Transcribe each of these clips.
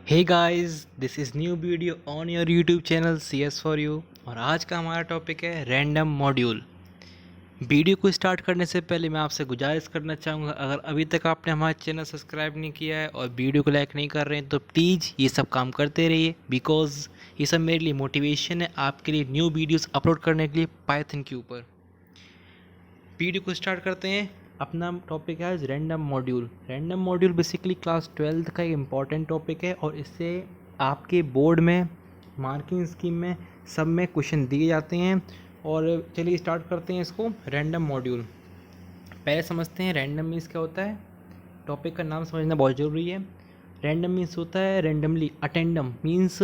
Hey guys, this is new video on your YouTube channel CS for you. और आज का हमारा topic है रैंडम मॉड्यूल। वीडियो को स्टार्ट करने से पहले मैं आपसे गुजारिश करना चाहूँगा, अगर अभी तक आपने हमारा चैनल सब्सक्राइब नहीं किया है और वीडियो को लाइक नहीं कर रहे हैं तो प्लीज़ ये सब काम करते रहिए, बिकॉज़ ये सब मेरे लिए मोटिवेशन है आपके लिए न्यू वीडियोज़ अपलोड करने के लिए पाइथन के ऊपर। वीडियो को स्टार्ट करते हैं। अपना टॉपिक है random module. Random module basically class 12th का एक इम्पॉर्टेंट टॉपिक है और इससे आपके बोर्ड में मार्किंग स्कीम में सब में क्वेश्चन दिए जाते हैं। और चलिए स्टार्ट करते हैं इसको। रैंडम मॉड्यूल पहले समझते हैं रैंडम मीन्स क्या होता है। टॉपिक का नाम समझना बहुत ज़रूरी है। रैंडम मीन्स होता है रैंडमली। अटेंडम मीन्स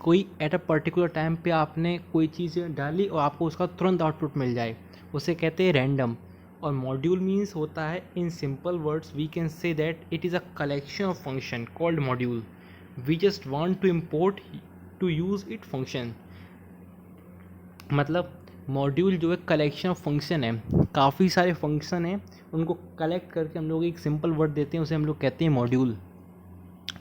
कोई एट अ पर्टिकुलर टाइम पे आपने कोई चीज़ डाली और आपको उसका तुरंत आउटपुट मिल जाए, उसे कहते हैं रैंडम। और मॉड्यूल मीन्स होता है, in simple words we can say that it is a collection of function called module. We just want to import to use it function. मतलब मॉड्यूल जो है कलेक्शन ऑफ फंक्शन है, काफ़ी सारे function हैं, उनको कलेक्ट करके हम लोग एक सिंपल वर्ड देते हैं, उसे हम लोग कहते हैं मॉड्यूल।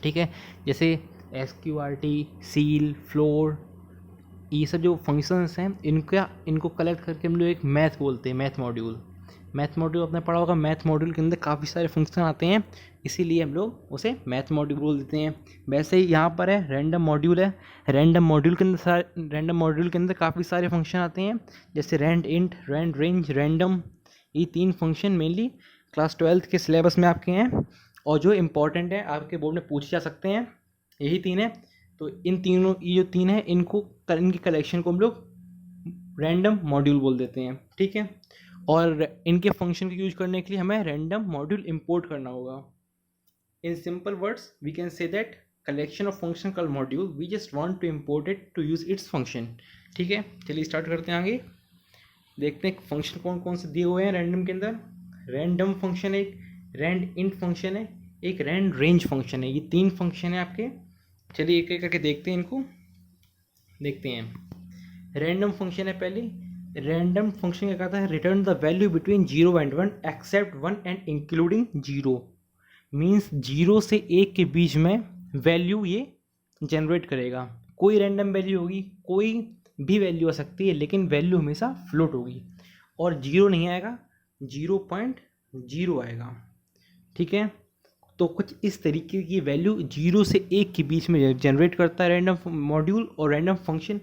ठीक है, जैसे SQRT, सील, फ्लोर, ये सब जो फंक्शंस हैं इनको कलेक्ट करके हम लोग एक मैथ बोलते हैं, मैथ मॉड्यूल। मैथ मॉड्यूल आपने पढ़ा होगा, मैथ मॉड्यूल के अंदर काफ़ी सारे फंक्शन आते हैं, इसीलिए हम लोग उसे मैथ मॉड्यूल बोल देते हैं। वैसे ही यहाँ पर है रैंडम मॉड्यूल है। रैंडम मॉड्यूल के अंदर काफ़ी सारे फंक्शन आते हैं, जैसे randint, randrange, random. ये 3 फंक्शन मेनली क्लास 12th के सिलेबस में आपके हैं और जो इम्पॉर्टेंट है आपके बोर्ड में पूछे जा सकते हैं, यही 3 है। तो इन तीनों, ये जो 3 है, इनकी कलेक्शन को हम लोग रैंडम मॉड्यूल बोल देते हैं। ठीक है, और इनके फंक्शन को यूज करने के लिए हमें रैंडम मॉड्यूल इंपोर्ट करना होगा। In simple words we can say that collection of function called module, we just want to import it to use its function. ठीक है, चलिए स्टार्ट करते हैं आगे। देखते हैं फंक्शन कौन कौन से दिए हुए हैं रैंडम के अंदर। रैंडम फंक्शन है, एक रैंड इंट फंक्शन है, एक रैंड रेंज फंक्शन है। ये 3 फंक्शन है आपके। चलिए एक एक करके देखते हैं इनको। देखते हैं रैंडम फंक्शन है पहले। रैंडम फंक्शन क्या कहता है, return the value between 0 and 1 except 1 and including 0। Means 0 से 1 के बीच में वैल्यू ये जनरेट करेगा। कोई रैंडम वैल्यू होगी, कोई भी वैल्यू आ सकती है, लेकिन वैल्यू हमेशा फ्लोट होगी और 0 नहीं आएगा, 0.0 आएगा। ठीक है, तो कुछ इस तरीके की वैल्यू 0 से 1 के बीच में जनरेट करता है रैंडम मॉड्यूल और रैंडम फंक्शन।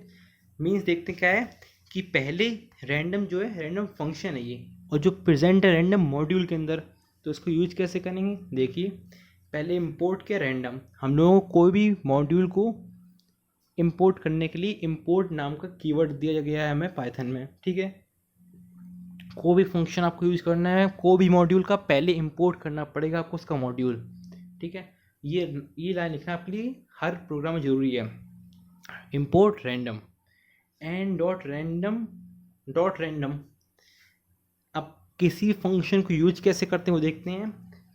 मीन्स देखते क्या है कि पहले रैंडम जो है रैंडम फंक्शन है ये, और जो प्रेजेंट है रैंडम मॉड्यूल के अंदर, तो इसको यूज कैसे करेंगे। देखिए, पहले इंपोर्ट किया रैंडम। हम लोगों को कोई भी मॉड्यूल को इंपोर्ट करने के लिए इंपोर्ट नाम का कीवर्ड दिया गया है हमें पाइथन में। ठीक है, कोई भी फंक्शन आपको यूज करना है, कोई भी मॉड्यूल का पहले इंपोर्ट करना पड़ेगा आपको उसका मॉड्यूल। ठीक है, ये लाइन लिखना आपके लिए हर प्रोग्राम में ज़रूरी है। Import random and dot random. अब किसी फंक्शन को यूज कैसे करते हैं वो देखते हैं।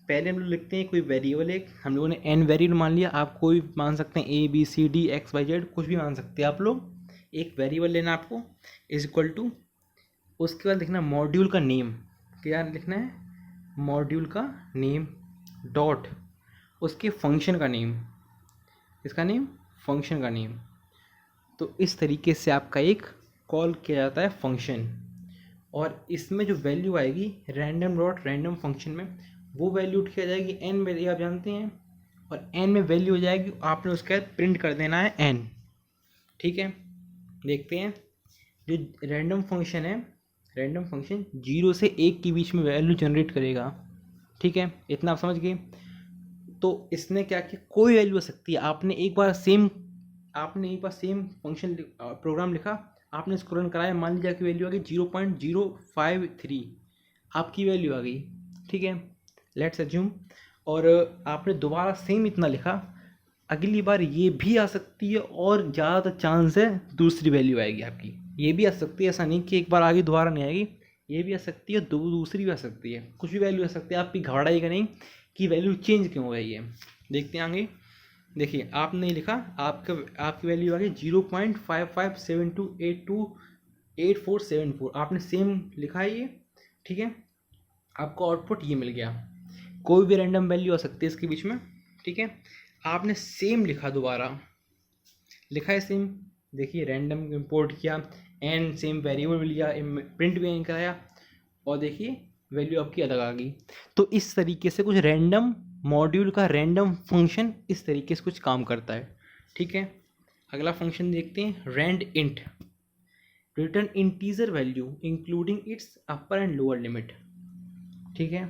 पहले हम लोग लिखते हैं कोई वेरिएबल, एक हम लोगों ने n वेरिएबल मान लिया। आप कोई मान सकते हैं ABCD XYZ, कुछ भी मान सकते हैं आप लोग। एक वेरिएबल लेना आपको, इज इक्वल टू, उसके बाद लिखना मॉड्यूल का नेम। क्या लिखना है, मॉड्यूल का नेम डॉट उसके फंक्शन का नेम, इसका नेम फंक्शन का नेम। तो इस तरीके से आपका एक कॉल किया जाता है फंक्शन। और इसमें जो वैल्यू आएगी रैंडम डॉट रैंडम फंक्शन में, वो वैल्यू उठ के आ जाएगी n वैल्यू, आप जानते हैं, और n में वैल्यू हो जाएगी, आपने उसका प्रिंट कर देना है n। ठीक है, देखते हैं जो रैंडम फंक्शन है, रैंडम फंक्शन 0 से 1 के बीच में वैल्यू जनरेट करेगा। ठीक है, इतना आप समझ गए। तो इसने क्या किया, कोई वैल्यू हो सकती है। आपने एक बार सेम फंक्शन प्रोग्राम लिखा, आपने इसको रन कराया, मान लीजिए की वैल्यू आ गई 0.053, आपकी वैल्यू आ गई। ठीक है, लेट्स अज्यूम। और आपने दोबारा सेम इतना लिखा, अगली बार ये भी आ सकती है और ज़्यादा चांस है दूसरी वैल्यू आएगी आपकी। ये भी आ सकती है, ऐसा नहीं कि एक बार आगे दोबारा नहीं आएगी, ये भी आ सकती है, दूसरी भी आ सकती है, कुछ भी वैल्यू आ सकती है। आपकी घबराइएगा नहीं कि वैल्यू चेंज क्यों हो रही है। देखते हैं आगे। देखिए, आपने लिखा, आपकी वैल्यू आ गई 0.5572828474। आपने सेम लिखा है ये। ठीक है, आपको आउटपुट ये मिल गया। कोई भी रैंडम वैल्यू आ सकती है इसके बीच में। ठीक है, आपने सेम लिखा, दोबारा लिखा है सेम, देखिए रैंडम इंपोर्ट किया, एन सेम वेरिएबल लिया, प्रिंट भी एन कराया, और देखिए वैल्यू आपकी अलग आ गई। तो इस तरीके से कुछ रैंडम मॉड्यूल का रैंडम फंक्शन इस तरीके से कुछ काम करता है। ठीक है, अगला फंक्शन देखते हैं, rand int, return integer value including its upper and lower limit. ठीक है,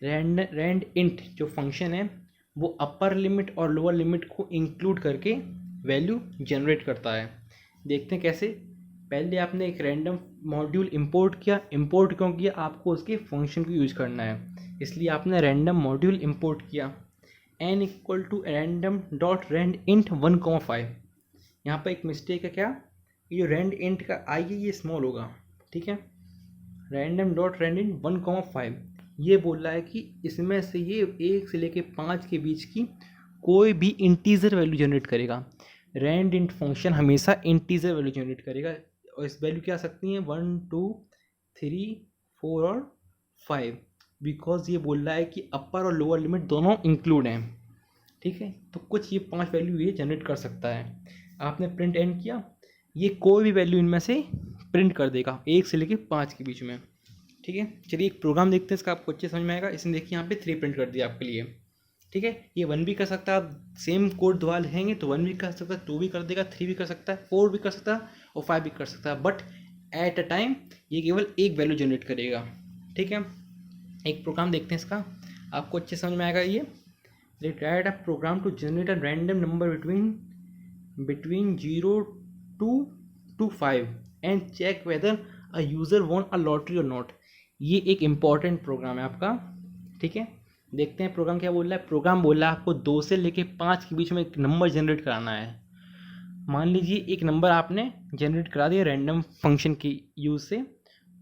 रैंड इंट जो फंक्शन है वो अपर लिमिट और लोअर लिमिट को इंक्लूड करके वैल्यू जनरेट करता है। देखते हैं कैसे। पहले आपने एक रैंडम मॉड्यूल इंपोर्ट किया, इंपोर्ट क्यों किया, आपको उसके फंक्शन को यूज करना है, इसलिए आपने रैंडम मॉड्यूल इंपोर्ट किया। n equal to random dot rand int 1,5। यहाँ पर एक मिस्टेक है, क्या, ये जो रैंड इंट का आई है ये स्मॉल होगा। ठीक है, रैंडम डॉट रैंड इंट 1,5 ये बोल रहा है कि इसमें से ये 1 से लेके 5 के बीच की कोई भी इंटीजर वैल्यू जनरेट करेगा। रैंड इंट फंक्शन हमेशा इंटीजर वैल्यू जनरेट करेगा, और इस वैल्यू क्या आ सकती हैं 1, 2, 3, 4 और 5, बिकॉज ये बोल रहा है कि अपर और लोअर लिमिट दोनों इंक्लूड हैं। ठीक है, तो कुछ ये 5 वैल्यू ये जनरेट कर सकता है। आपने प्रिंट एन किया, ये कोई भी वैल्यू इनमें से प्रिंट कर देगा 1 से लेके 5 के बीच में। ठीक है, चलिए एक प्रोग्राम देखते हैं, इसका आपको अच्छे समझ में आएगा। इसने देखिए यहाँ पे 3 प्रिंट कर दिया आपके लिए। ठीक है, ये 1 भी कर सकता है, आप सेम कोड दोबारा लिखेंगे तो 1 भी कर सकता है, 2 भी कर देगा, 3 भी कर सकता है, 4 भी कर सकता है और 5 भी कर सकता है, बट एट अ टाइम ये केवल एक वैल्यू जनरेट करेगा। ठीक है, एक प्रोग्राम देखते हैं इसका, आपको अच्छे समझ में आएगा। ये write a program to generate a random number between 0 to 5 and check whether a user want a lottery और नॉट। ये एक इम्पॉर्टेंट प्रोग्राम है आपका। ठीक है, देखते हैं प्रोग्राम क्या बोल रहा है। प्रोग्राम बोल रहा है आपको 2 से लेके 5 के बीच में एक नंबर जनरेट कराना है। मान लीजिए एक नंबर आपने जनरेट करा दिया रैंडम फंक्शन की यूज़ से,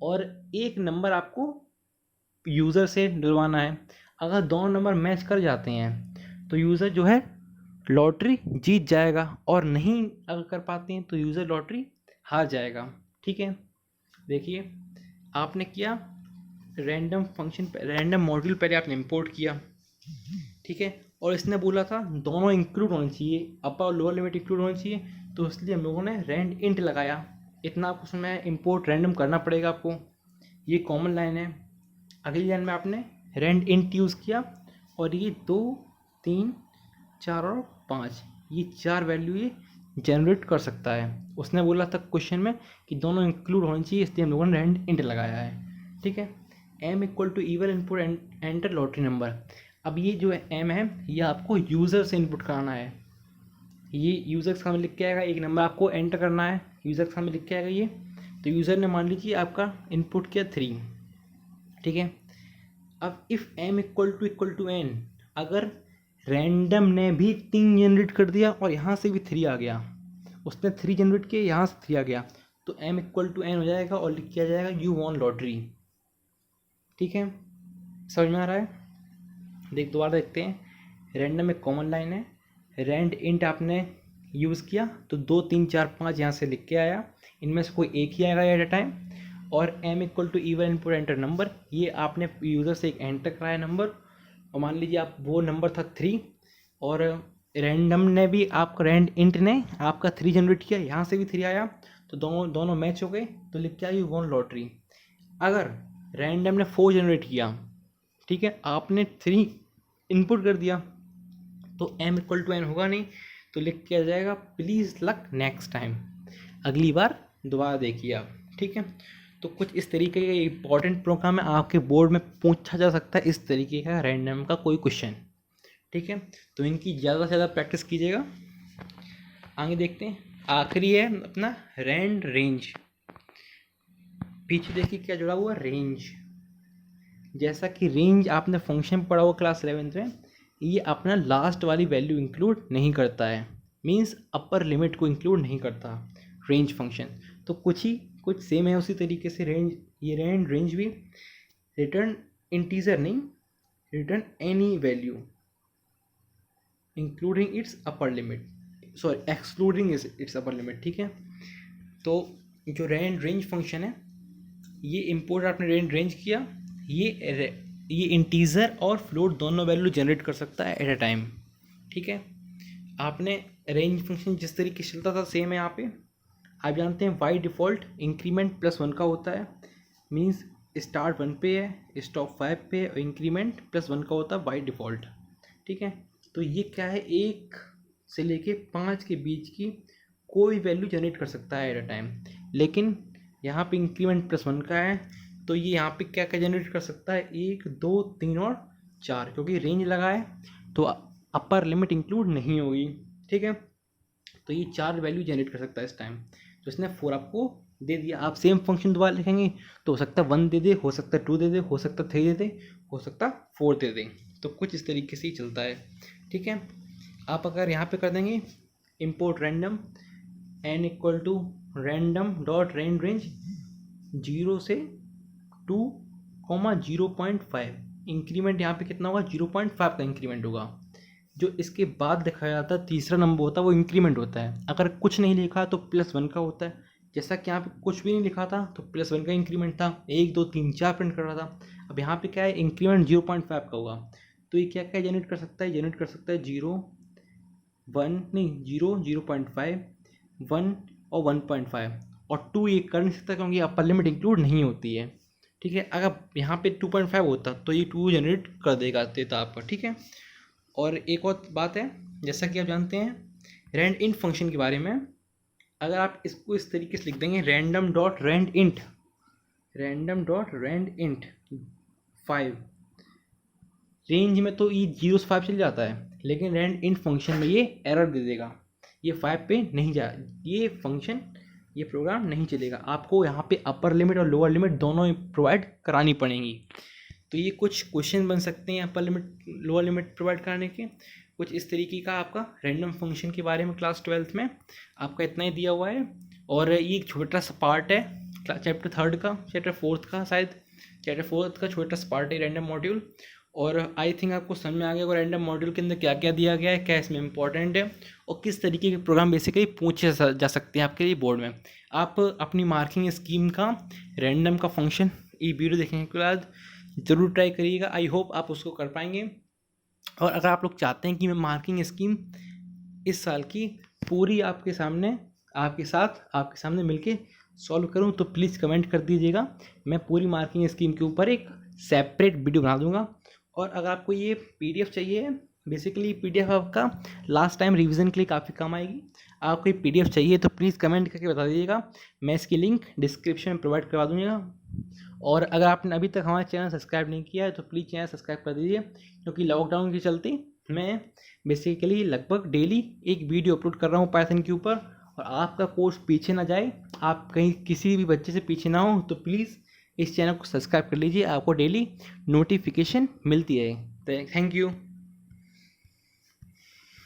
और एक नंबर आपको यूज़र से डलवाना है। अगर दोनों नंबर मैच कर जाते हैं तो यूज़र जो है लॉटरी जीत जाएगा, और नहीं अगर कर पाते हैं तो यूज़र लॉटरी हार जाएगा। ठीक है, देखिए आपने किया रैंडम फंक्शन, रैंडम मॉड्यूल पहले आपने इंपोर्ट किया। ठीक है, और इसने बोला था दोनों इंक्लूड होने चाहिए, अपर और लोअर लिमिट इंक्लूड होनी चाहिए, तो इसलिए हम लोगों ने रैंड इंट लगाया। इतना आपको उसमें इंपोर्ट रैंडम करना पड़ेगा आपको, ये कॉमन लाइन है। अगली लाइन में आपने रैंड इंट यूज़ किया, और ये 2, 3, 4 और 5 ये 4 वैल्यू ये जनरेट कर सकता है। उसने बोला था क्वेश्चन में कि दोनों इंक्लूड होनी चाहिए, इसलिए हम लोगों ने रैंड इंट लगाया है। ठीक है, m equal to even input enter lottery number. अब ये जो है m है, ये आपको यूज़र से इनपुट कराना है। ये यूज़र के सामने लिख के आएगा, एक नंबर आपको एंटर करना है, यूज़र के सामने लिख के आएगा ये। तो यूज़र ने मान लीजिए आपका इनपुट किया 3। ठीक है, अब if m equal to n, अगर रैंडम ने भी 3 जनरेट कर दिया और यहाँ से भी 3 आ गया, उसने 3 जनरेट किया, यहाँ से 3 आ गया, तो m इक्वल टू n हो जाएगा और लिख किया जाएगा यू वॉन्ट लॉटरी। ठीक है, समझ में आ रहा है। दोबारा देखते हैं, रैंडम एक कॉमन लाइन है, रैंड इंट आपने यूज़ किया तो 2, 3, 4, 5 यहाँ से लिख के आया, इनमें से कोई एक ही आएगा एट अ टाइम। और m equal to even input enter number, ये आपने यूज़र से एक एंटर कराया नंबर, और मान लीजिए आप वो नंबर था 3, और रैंडम ने भी आपका रैंड इंट ने आपका 3 जनरेट किया, यहाँ से भी 3 आया, तो दोनों मैच हो गए, तो लिख के आया यू वॉन्ट लॉटरी। अगर रैंडम ने 4 जनरेट किया, ठीक है, आपने 3 इनपुट कर दिया, तो m इक्वल टू n होगा नहीं, तो लिख के आ जाएगा प्लीज़ लक नेक्स्ट टाइम, अगली बार दोबारा देखिए आप। ठीक है, तो कुछ इस तरीके का इंपॉर्टेंट प्रोग्राम है, आपके बोर्ड में पूछा जा सकता है इस तरीके का रैंडम का कोई क्वेश्चन। ठीक है, तो इनकी ज़्यादा से ज़्यादा प्रैक्टिस कीजिएगा। आगे देखते हैं, आखिरी है अपना रैंड रेंज। पीछे देखिए क्या जुड़ा हुआ, रेंज। जैसा कि रेंज आपने फंक्शन पढ़ा हुआ क्लास 11th में, ये अपना लास्ट वाली वैल्यू इंक्लूड नहीं करता है, मींस अपर लिमिट को इंक्लूड नहीं करता रेंज फंक्शन। तो कुछ सेम है उसी तरीके से रेंज, ये रेंज भी रिटर्न इंटीजर नहीं, return any value including its upper limit, sorry excluding it's upper limit. ठीक है, तो जो रेंज फंक्शन है, ये इंपोर्ट आपने रेंज किया, ये इंटीजर और फ्लोट दोनों वैल्यू जनरेट कर सकता है एट अ टाइम। ठीक है। आपने रेंज फंक्शन जिस तरीके से चलता था सेम है यहाँ पे। आप जानते हैं बाई डिफ़ॉल्ट इंक्रीमेंट +1 का होता है, मीन्स स्टार्ट 1 पे है, स्टॉप 5 पे और इंक्रीमेंट +1 का होता है बाई डिफ़ॉल्ट। ठीक है, तो ये क्या है, 1 से लेके 5 के बीच की कोई वैल्यू जनरेट कर सकता है एट अ टाइम। लेकिन यहाँ पे इंक्रीमेंट +1 का है, तो ये यहाँ पे क्या क्या जनरेट कर सकता है, 1 2 3 और 4, क्योंकि रेंज लगा है तो अपर लिमिट इंक्लूड नहीं होगी। ठीक है, तो ये 4 वैल्यू जनरेट कर सकता है इस टाइम। तो इसने 4 आपको दे दिया। आप सेम फंक्शन दोबारा लिखेंगे तो हो सकता है 1 दे दे, हो सकता है 2 दे दे, हो सकता है 3 दे दे, हो सकता है 4 दे दे। तो कुछ इस तरीके से ही चलता है। ठीक है, आप अगर यहाँ पे कर देंगे import random n equal to random dot range 0 से 2, 0.5, इंक्रीमेंट यहाँ पे कितना होगा, 0.5 का इंक्रीमेंट होगा। जो इसके बाद दिखाया जाता है तीसरा नंबर होता है वो इंक्रीमेंट होता है। अगर कुछ नहीं लिखा तो +1 का होता है। जैसा कि यहाँ पे कुछ भी नहीं लिखा था तो +1 का इंक्रीमेंट था, 1 2 3 4 प्रिंट कर रहा था। अब यहाँ पे क्या है, इंक्रीमेंट 0.5 का होगा। तो ये क्या क्या जनरेट कर सकता है, जनरेट कर सकता है 0 1 नहीं 0 0.5 1 और 1.5 और 2 ये कर नहीं सकता क्योंकि अपर लिमिट इंक्लूड नहीं होती है। ठीक है, अगर यहाँ पे 2.5 होता तो ये 2 जनरेट कर देता आपका। ठीक है, और एक और बात है, जैसा कि आप जानते हैं रैंड इंट फंक्शन के बारे में, अगर आप इसको इस तरीके से लिख देंगे random dot rand int 5, range में तो ये 0 से 5 चल जाता है, लेकिन रैंड इंट फंक्शन में ये एरर दे देगा, ये 5 पे नहीं जा, ये फंक्शन ये प्रोग्राम नहीं चलेगा। आपको यहाँ पे अपर लिमिट और लोअर लिमिट दोनों प्रोवाइड करानी पड़ेंगी। तो ये कुछ क्वेश्चन बन सकते हैं upper limit lower limit provide कराने के। कुछ इस तरीके का आपका रैंडम फंक्शन के बारे में क्लास 12th में आपका इतना ही दिया हुआ है। और ये एक छोटा सा पार्ट है चैप्टर 3 का, चैप्टर 4 का, शायद चैप्टर 4 का छोटा सा पार्ट है रैंडम मॉड्यूल। और आई थिंक आपको समझ में आ गया होगा रैंडम मॉड्यूल के अंदर क्या क्या दिया गया है, क्या इसमें इंपॉर्टेंट है और किस तरीके के प्रोग्राम बेसिकली पूछे जा सकते हैं आपके लिए बोर्ड में। आप अपनी मार्किंग स्कीम का रैंडम का फंक्शन ये वीडियो देखने के बाद ज़रूर ट्राई करिएगा। आई होप आप उसको कर पाएंगे। और अगर आप लोग चाहते हैं कि मैं मार्किंग स्कीम इस साल की पूरी आपके सामने मिलके सॉल्व करूं तो प्लीज़ कमेंट कर दीजिएगा। मैं पूरी मार्किंग स्कीम के ऊपर एक सेपरेट वीडियो बना दूंगा। और अगर आपको ये PDF चाहिए, बेसिकली PDF आपका लास्ट टाइम रिवीजन के लिए काफ़ी काम आएगी। आपको ये PDF चाहिए तो प्लीज़ कमेंट करके बता दीजिएगा, मैं इसकी लिंक डिस्क्रिप्शन में प्रोवाइड करवा दूँगा। और अगर आपने अभी तक हमारा चैनल सब्सक्राइब नहीं किया है तो प्लीज़ चैनल सब्सक्राइब कर दीजिए, क्योंकि लॉकडाउन के चलते मैं बेसिकली लगभग डेली एक वीडियो अपलोड कर रहा हूँ पाइथन के ऊपर। और आपका कोर्स पीछे ना जाए, आप कहीं किसी भी बच्चे से पीछे ना हो, तो प्लीज़ इस चैनल को सब्सक्राइब कर लीजिए, आपको डेली नोटिफिकेशन मिलती है। Thank you.